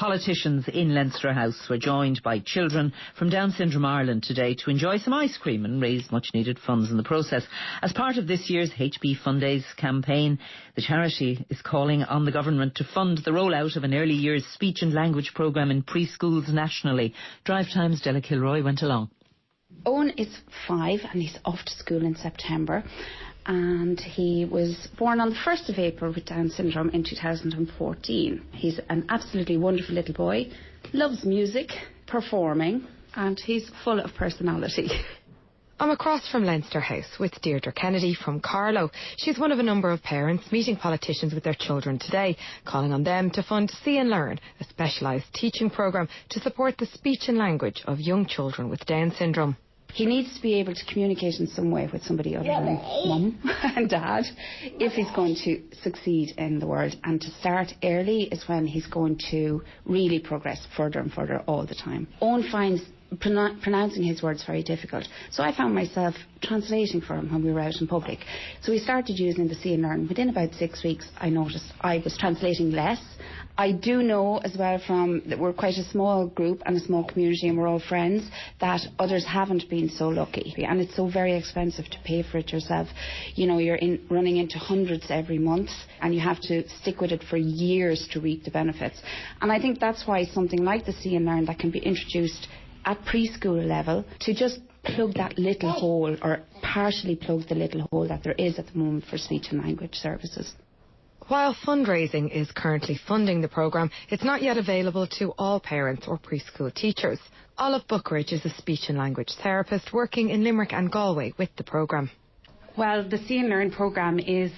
Politicians in Leinster House were joined by children from Down Syndrome Ireland today to enjoy some ice cream and raise much needed funds in the process. As part of this year's HB Fundays campaign, the charity is calling on the government to fund the rollout of an early years speech and language programme in preschools nationally. Drivetime's Della Kilroy went along. Owen is 5 and he's off to school in September. And he was born on the 1st of April with Down syndrome in 2014. He's an absolutely wonderful little boy, loves music, performing, and he's full of personality. I'm across from Leinster House with Deirdre Kennedy from Carlow. She's one of a number of parents meeting politicians with their children today, calling on them to fund See and Learn, a specialised teaching programme to support the speech and language of young children with Down syndrome. He needs to be able to communicate in some way with somebody other than mum and dad if he's going to succeed in the world. And to start early is when he's going to really progress further and further all the time. Owen finds pronouncing his words very difficult. So I found myself translating for him when we were out in public. So we started using the See and Learn. Within about 6 weeks, I noticed I was translating less. I do know as well from that we're quite a small group and a small community and we're all friends, that others haven't been so lucky. And it's so very expensive to pay for it yourself. You know, you're running into hundreds every month and you have to stick with it for years to reap the benefits. And I think that's why something like the See and Learn that can be introduced at preschool level to just plug that little hole, or partially plug the little hole that there is at the moment for speech and language services. While fundraising is currently funding the programme, it's not yet available to all parents or preschool teachers. Olive Buckridge is a speech and language therapist working in Limerick and Galway with the programme. Well, the See and Learn programme is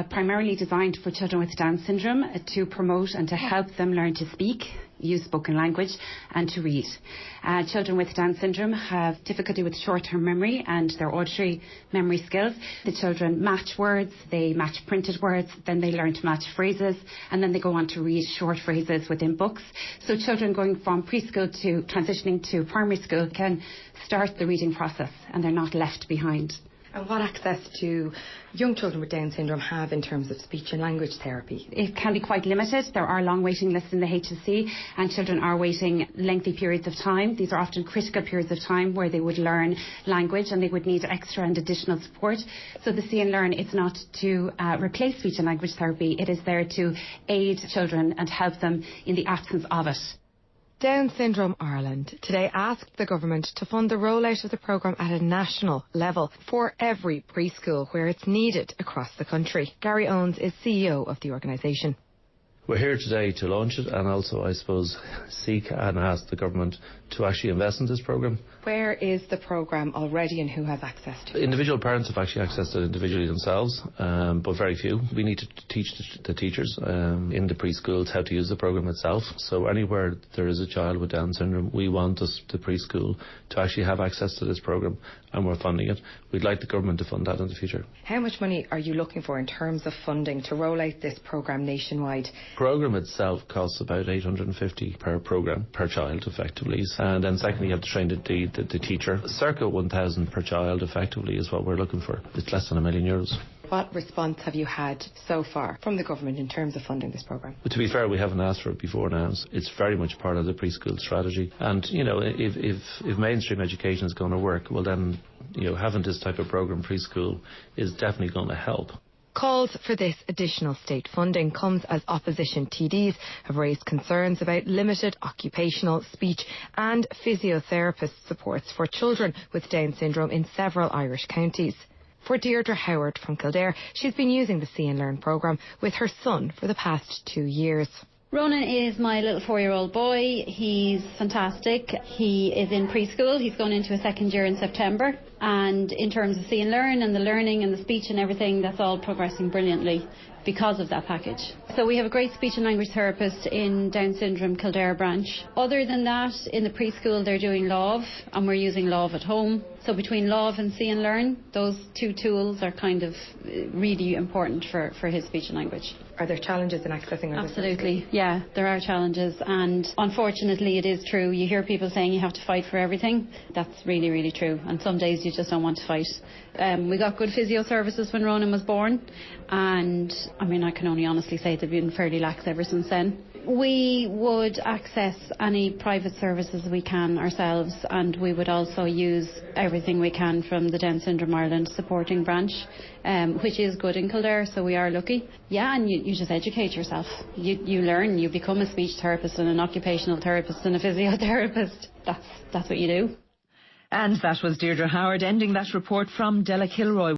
primarily designed for children with Down syndrome to promote and to help them learn to speak, use spoken language and to read. Children with Down syndrome have difficulty with short-term memory and their auditory memory skills. The children match words, they match printed words, then they learn to match phrases, and then they go on to read short phrases within books. So children going from preschool to transitioning to primary school can start the reading process and they're not left behind. And what access do young children with Down syndrome have in terms of speech and language therapy? It can be quite limited. There are long waiting lists in the HSC and children are waiting lengthy periods of time. These are often critical periods of time where they would learn language and they would need extra and additional support. So the See and Learn is not to replace speech and language therapy. It is there to aid children and help them in the absence of it. Down Syndrome Ireland today asked the government to fund the rollout of the programme at a national level for every preschool where it's needed across the country. Gary Owens is CEO of the organisation. We're here today to launch it and also, I suppose, seek and ask the government to actually invest in this programme. Where is the programme already and who has access to it? Individual parents have actually accessed it individually themselves, but very few. We need to teach the teachers in the preschools how to use the programme itself. So anywhere there is a child with Down syndrome, we want the preschool to actually have access to this programme, and we're funding it. We'd like the government to fund that in the future. How much money are you looking for in terms of funding to roll out this programme nationwide? The programme itself costs about $850 per programme, per child effectively, and then secondly you have to train the teacher. Circa 1,000 per child effectively is what we're looking for. It's less than €1 million. What response have you had so far from the government in terms of funding this programme? But to be fair, we haven't asked for it before now. It's very much part of the preschool strategy. And, you know, if mainstream education is going to work, well then, you know, having this type of programme preschool is definitely going to help. Calls for this additional state funding comes as opposition TDs have raised concerns about limited occupational, speech and physiotherapist supports for children with Down syndrome in several Irish counties. For Deirdre Howard from Kildare, she's been using the See and Learn programme with her son for the past 2 years. Ronan is my little 4-year-old boy. He's fantastic. He is in preschool. He's going into a second year in September. And in terms of See and Learn and the learning and the speech and everything, that's all progressing brilliantly because of that package. So we have a great speech and language therapist in Down syndrome Kildare branch. Other than that, in the preschool they're doing LOV and we're using LOV at home. So between LOV and See and Learn, those two tools are kind of really important for his speech and language. Are there challenges in accessing it? Absolutely, yeah, there are challenges, and unfortunately it is true. You hear people saying you have to fight for everything. That's really, really true, and some days you just don't want to fight. We got good physio services when Ronan was born, and I mean I can only honestly say they've been fairly lax ever since then. We would access any private services we can ourselves, and we would also use everything we can from the Down Syndrome Ireland supporting branch, which is good in Kildare, so we are lucky. Yeah, and you just educate yourself. You learn, you become a speech therapist and an occupational therapist and a physiotherapist. That's what you do. And that was Deirdre Howard ending that report from Della, Kilroy.